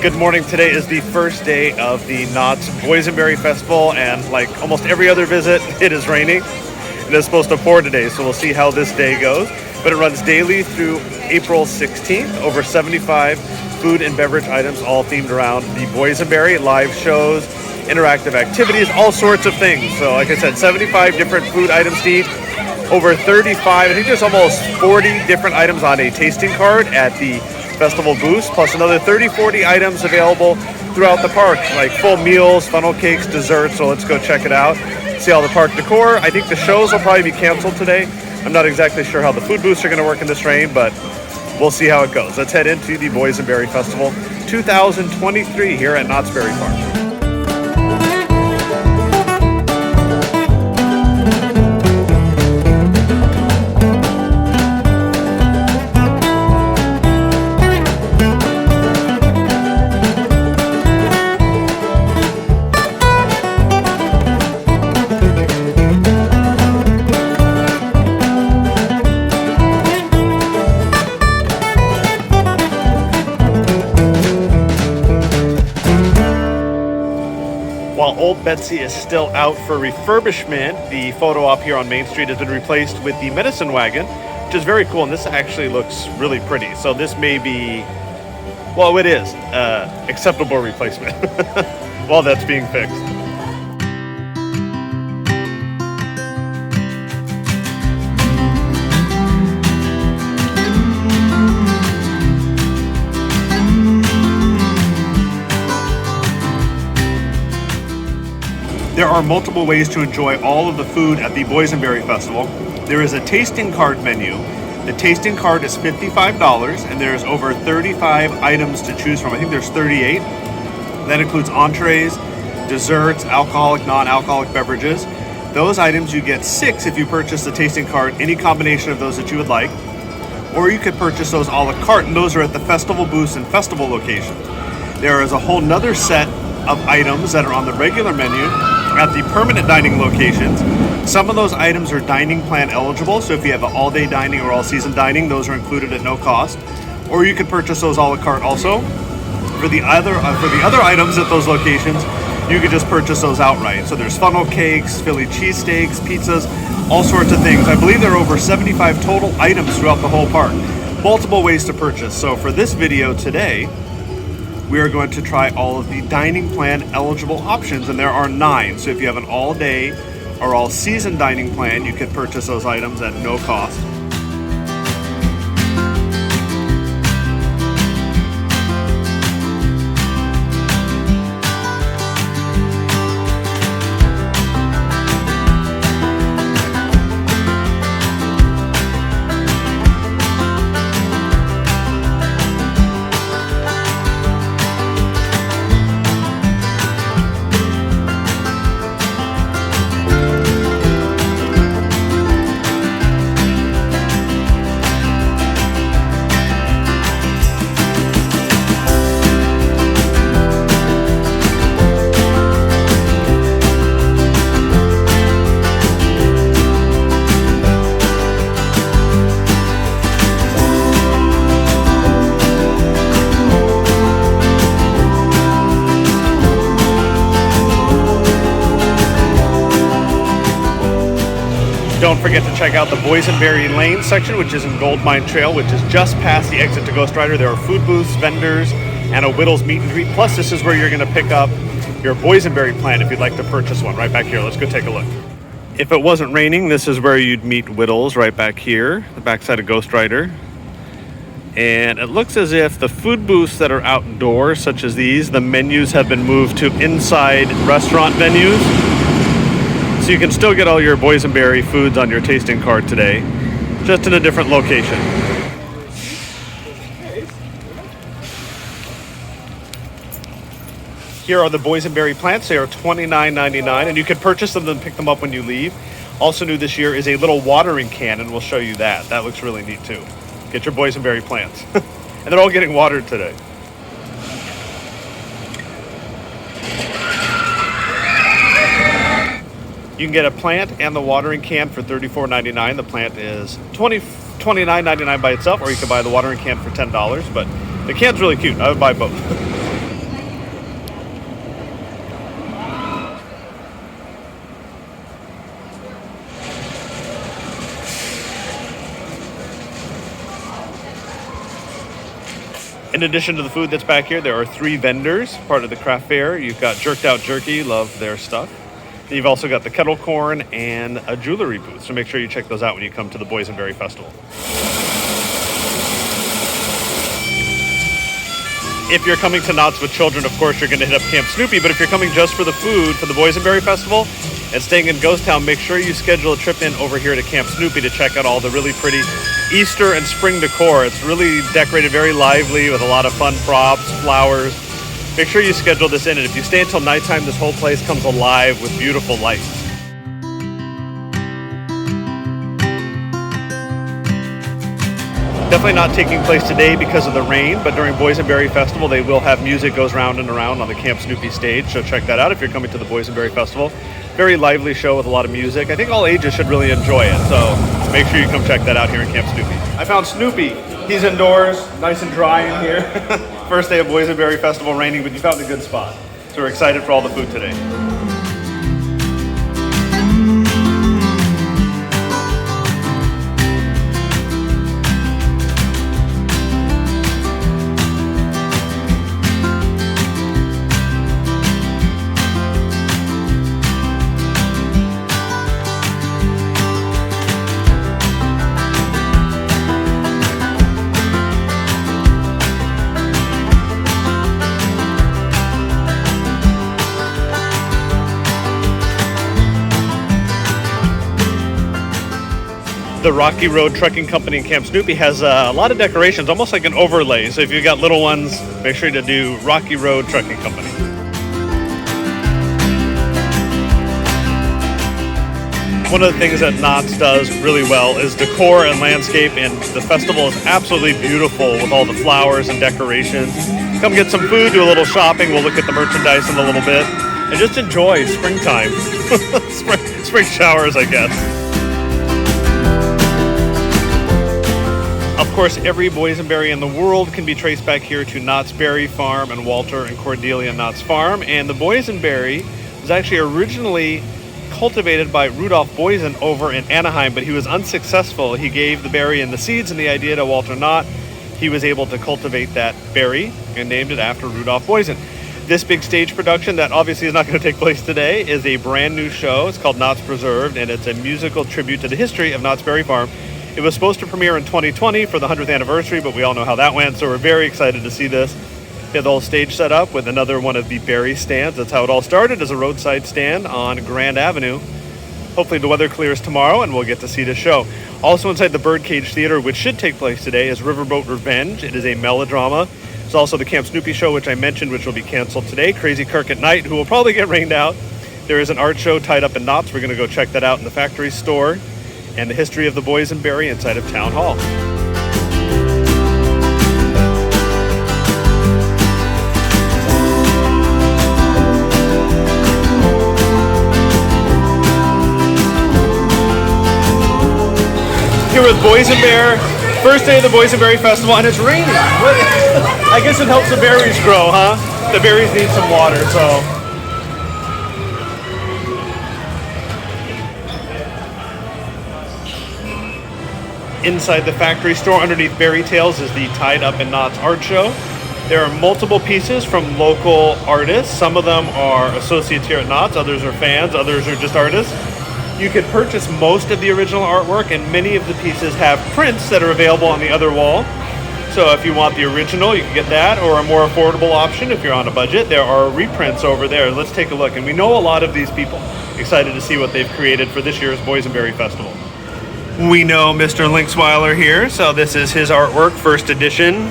Good morning. Today is the first day of the Knott Boysenberry Festival, and like almost every other visit, it is raining. It is supposed to pour today, so we'll see how this day goes. But it runs daily through April 16th. Over 75 food and beverage items, all themed around the Boysenberry, live shows, interactive activities, all sorts of things. So like I said, 75 different food items to eat. Over 35, I think there's almost 40 different items on a tasting card at the festival booth, plus another 30-40 items available throughout the park, like full meals, funnel cakes, desserts. So let's go check it out, see all the park decor. I think the shows will probably be canceled today. I'm not exactly sure how the food booths are going to work in this rain, but we'll see how it goes. Let's head into the Boysenberry Festival 2023 here at Knott's Berry Farm. While Old Betsy is still out for refurbishment, the photo op here on Main Street has been replaced with the medicine wagon, which is very cool, and this actually looks really pretty. So this may be, well, it is acceptable replacement while that's being fixed. There are multiple ways to enjoy all of the food at the Boysenberry Festival. There is a tasting card menu. The tasting card is $55, and there's over 35 items to choose from. I think there's 38. That includes entrees, desserts, alcoholic, non-alcoholic beverages. Those items you get 6 if you purchase the tasting card, any combination of those that you would like. Or you could purchase those a la carte, and those are at the festival booths and festival locations. There is a whole nother set of items that are on the regular menu at the permanent dining locations. Some of those items are dining plan eligible, so if you have an all-day dining or all-season dining, those are included at no cost. Or you can purchase those a la carte also. For the other items at those locations, you could just purchase those outright. So there's funnel cakes, Philly cheesesteaks, pizzas, all sorts of things. I believe there are over 75 total items throughout the whole park. Multiple ways to purchase. So for this video today, we are going to try all of the dining plan eligible options, and there are 9. So if you have an all-day or all-season dining plan, you can purchase those items at no cost. Don't forget to check out the Boysenberry Lane section, which is in Gold Mine Trail, which is just past the exit to Ghost Rider. There are food booths, vendors, and a Whittles meet and greet. Plus, this is where you're going to pick up your Boysenberry plant if you'd like to purchase one. Right back here. Let's go take a look. If it wasn't raining, this is where you'd meet Whittles, right back here, the backside of Ghost Rider. And it looks as if the food booths that are outdoors, such as these, the menus have been moved to inside restaurant venues. So you can still get all your Boysenberry foods on your tasting card today, just in a different location. Here are the Boysenberry plants. They are $29.99, and you can purchase them and pick them up when you leave. Also new this year is a little watering can, and we'll show you that. That looks really neat too. Get your Boysenberry plants. And they're all getting watered today. You can get a plant and the watering can for $34.99. The plant is $29.99 by itself, or you can buy the watering can for $10. But the can's really cute. I would buy both. In addition to the food that's back here, there are 3 vendors, part of the craft fair. You've got Jerked Out Jerky, love their stuff. You've also got the kettle corn and a jewelry booth, so make sure you check those out when you come to the Boysenberry Festival. If you're coming to Knott's with children, of course, you're going to hit up Camp Snoopy, but if you're coming just for the food for the Boysenberry Festival and staying in Ghost Town, make sure you schedule a trip in over here to Camp Snoopy to check out all the really pretty Easter and spring decor. It's really decorated very lively with a lot of fun props, flowers. Make sure you schedule this in, and if you stay until nighttime, this whole place comes alive with beautiful lights. Definitely not taking place today because of the rain, but during Boysenberry Festival, they will have music goes round and around on the Camp Snoopy stage, so check that out if you're coming to the Boysenberry Festival. Very lively show with a lot of music. I think all ages should really enjoy it, so make sure you come check that out here in Camp Snoopy. I found Snoopy. He's indoors, nice and dry in here. First day of Boysenberry Festival, raining, but you found a good spot. So we're excited for all the food today. The Rocky Road Trucking Company in Camp Snoopy has a lot of decorations, almost like an overlay. So if you've got little ones, make sure to do Rocky Road Trucking Company. One of the things that Knott's does really well is decor and landscape, and the festival is absolutely beautiful with all the flowers and decorations. Come get some food, do a little shopping. We'll look at the merchandise in a little bit, and just enjoy springtime. Spring showers, I guess. Of course, every boysenberry in the world can be traced back here to Knott's Berry Farm and Walter and Cordelia Knott's farm. And the boysenberry was actually originally cultivated by Rudolph Boysen over in Anaheim, but he was unsuccessful. He gave the berry and the seeds and the idea to Walter Knott. He was able to cultivate that berry and named it after Rudolph Boysen. This big stage production that obviously is not going to take place today is a brand new show. It's called Knott's Preserved, and it's a musical tribute to the history of Knott's Berry Farm. It was supposed to premiere in 2020 for the 100th anniversary, but we all know how that went, so we're very excited to see this. They had the whole stage set up with another one of the berry stands. That's how it all started, as a roadside stand on Grand Avenue. Hopefully the weather clears tomorrow and we'll get to see the show. Also inside the Birdcage Theater, which should take place today, is Riverboat Revenge. It is a melodrama. There's also the Camp Snoopy show, which I mentioned, which will be canceled today. Crazy Kirk at Night, who will probably get rained out. There is an art show tied up in Knott's. We're going to go check that out in the factory store. And the history of the boysenberry inside of Town Hall. Here with Boysenberry, first day of the Boysenberry Festival, and it's raining. I guess it helps the berries grow, huh? The berries need some water, so. Inside the factory store underneath Berry Tales is the Tied Up in Knots art show. There are multiple pieces from local artists. Some of them are associates here at Knott's, others are fans, others are just artists. You can purchase most of the original artwork, and many of the pieces have prints that are available on the other wall. So if you want the original, you can get that, or a more affordable option if you're on a budget. There are reprints over there. Let's take a look. And we know a lot of these people. Excited to see what they've created for this year's Boysenberry Festival. We know Mr. Linksweiler here, so this is his artwork, first edition.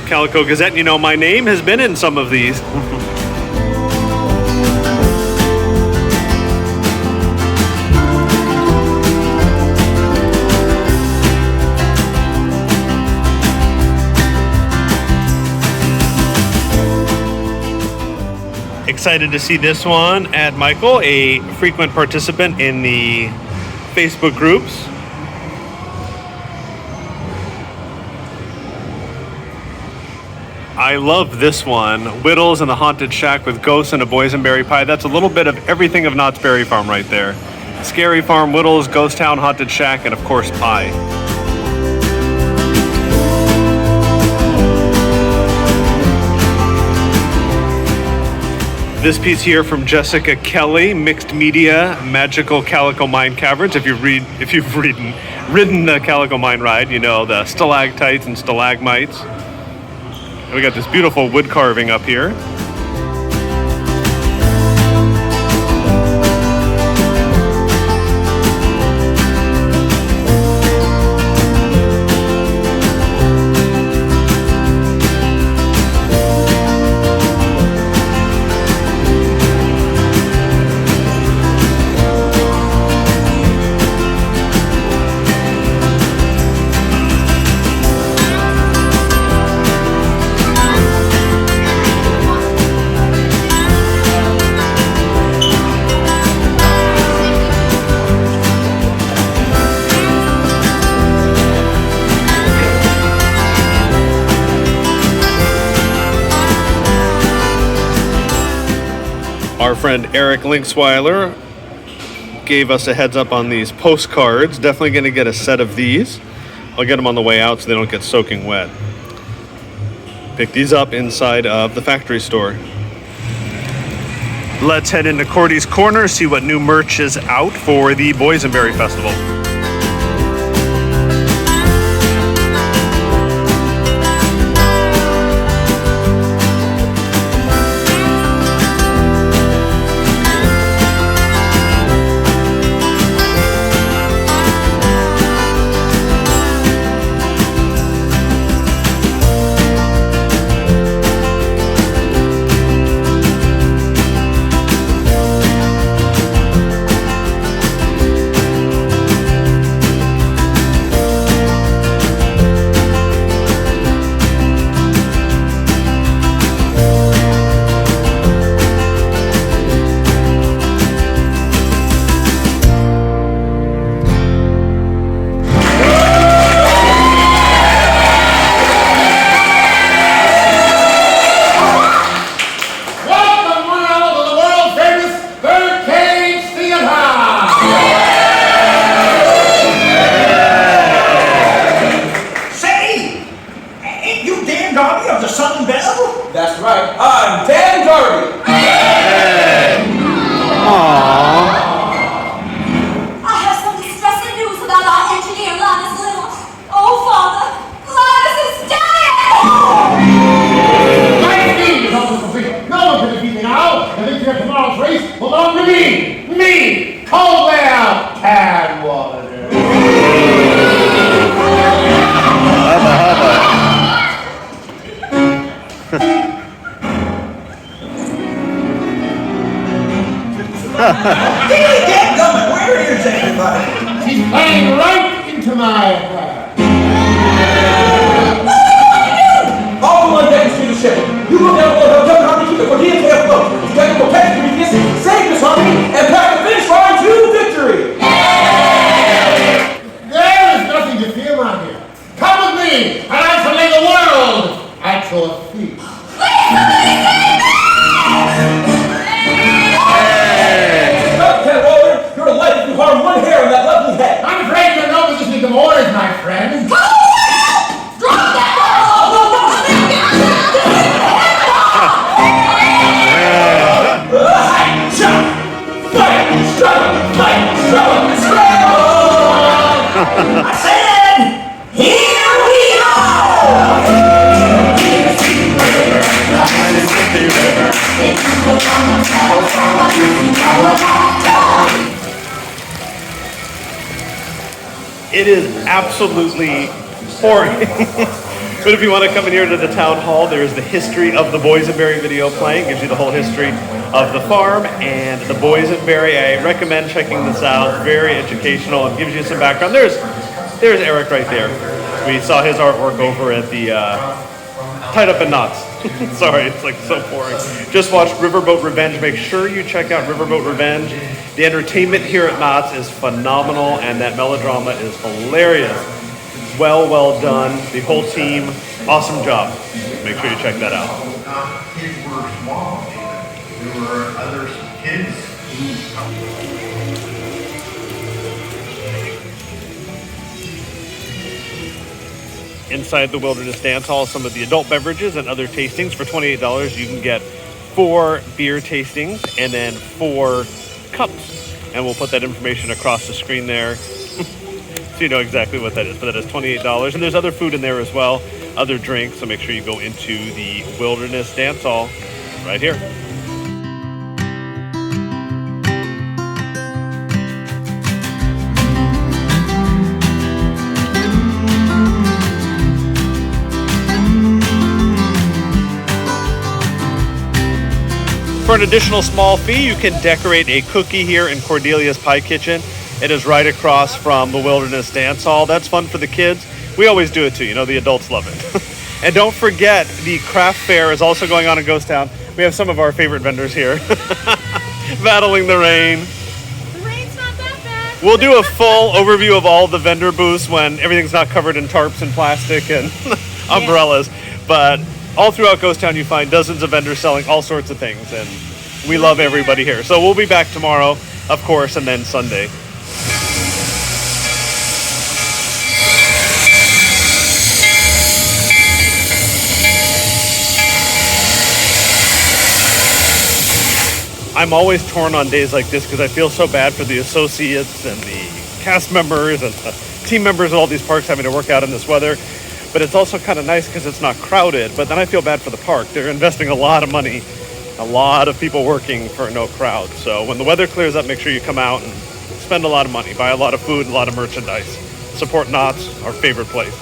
Calico Gazette, you know my name has been in some of these. Excited to see this one at Michael, a frequent participant in the Facebook groups. I love this one, Whittles and the Haunted Shack with ghosts and a boysenberry pie. That's a little bit of everything of Knott's Berry Farm right there. Scary Farm, Whittles, Ghost Town, Haunted Shack, and of course pie. This piece here from Jessica Kelly, Mixed Media, Magical Calico Mine Caverns. If you've ridden the Calico Mine ride, you know the stalactites and stalagmites. We got this beautiful wood carving up here. Our friend Eric Linksweiler gave us a heads up on these postcards. Definitely going to get a set of these. I'll get them on the way out so they don't get soaking wet. Pick these up inside of the factory store. Let's head into Cordy's Corner, see what new merch is out for the Boysenberry Festival. That's right, I'm Dan Darby. I have some distressing news about our engineer, Linus Little. Oh, Father, Linus is dead! My speed is almost complete. No one can defeat me now. And this year tomorrow's race belongs to me. Me, Caldwell Cadwallader. Where is everybody? She's playing right into my heart. All the one that is to the ship. You go down below, jump on the keep it for the entire float. You got to go past the previous, save this army, and pack the finish line to victory. There is nothing to fear around here. Come with me, and I shall lay the world at your feet. You're alive if you harm one hair on that lovely head. I'm afraid you're no position to orders, my friend. Drop that! I said, here we are! It is absolutely boring. But if you want to come in here to the town hall, there's the history of the Boysenberry video playing. Gives you the whole history of the farm and the Boysenberry. I recommend checking this out. Very educational. It gives you some background. There's Eric right there. We saw his artwork over at the Tied Up in Knott's Sorry, it's like so boring. Just watched Riverboat Revenge. Make sure you check out Riverboat Revenge. The entertainment here at Knott's is phenomenal, and that melodrama is hilarious. Well done. The whole team, awesome job. Make sure you check that out. Kids were small. There were other kids. Inside the Wilderness Dance Hall, some of the adult beverages and other tastings. For $28, you can get 4 beer tastings and then 4 cups. And we'll put that information across the screen there so you know exactly what that is. But that is $28. And there's other food in there as well, other drinks. So make sure you go into the Wilderness Dance Hall right here. For an additional small fee, you can decorate a cookie here in Cordelia's Pie Kitchen. It is right across from the Wilderness Dance Hall. That's fun for the kids. We always do it too. You know, the adults love it. And don't forget, the craft fair is also going on in Ghost Town. We have some of our favorite vendors here battling the rain. The rain's not that bad. We'll do a full overview of all the vendor booths when everything's not covered in tarps and plastic and umbrellas. But all throughout Ghost Town, you find dozens of vendors selling all sorts of things, and we love everybody here. So we'll be back tomorrow, of course, and then Sunday. I'm always torn on days like this because I feel so bad for the associates and the cast members and the team members at all these parks having to work out in this weather. But it's also kind of nice because it's not crowded. But then I feel bad for the park. They're investing a lot of money, a lot of people working for no crowd. So when the weather clears up, make sure you come out and spend a lot of money, buy a lot of food, a lot of merchandise. Support Knott's, our favorite place.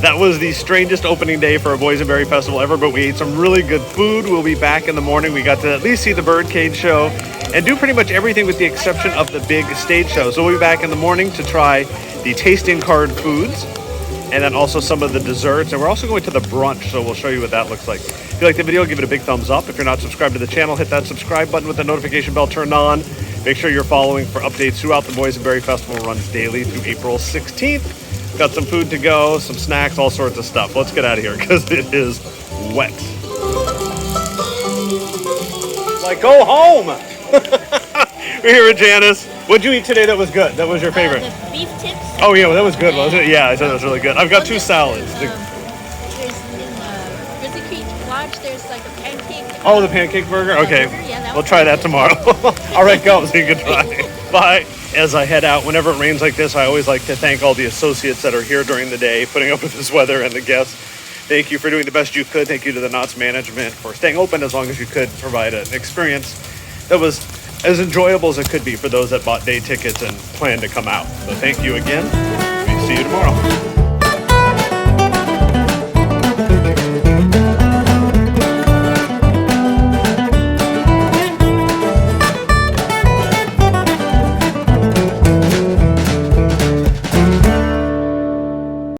That was the strangest opening day for a Boysenberry Festival ever, but we ate some really good food. We'll be back in the morning. We got to at least see the birdcage show and do pretty much everything with the exception of the big stage show. So we'll be back in the morning to try the tasting card foods and then also some of the desserts. And we're also going to the brunch, so we'll show you what that looks like. If you like the video, give it a big thumbs up. If you're not subscribed to the channel, hit that subscribe button with the notification bell turned on. Make sure you're following for updates throughout the Boysenberry Festival. Runs daily through April 16th. Got some food to go, some snacks, all sorts of stuff. Let's get out of here because it is wet. Like, go home! We're here with Janice. What'd you eat today that was good? That was your favorite? The beef tips. Oh yeah, well, that was good, wasn't it? Yeah, I thought that was really good. I've got 2 salads. There's in Grizzly Creek Lodge, there's like a pancake. Oh, the pancake burger? Okay, Yeah, that we'll was try good. that tomorrow. All right, go, so you can try. Bye. As I head out, whenever it rains like this, I always like to thank all the associates that are here during the day, putting up with this weather, and the guests. Thank you for doing the best you could. Thank you to the Knott's management for staying open as long as you could, provide an experience that was as enjoyable as it could be for those that bought day tickets and plan to come out. So thank you again. See you tomorrow.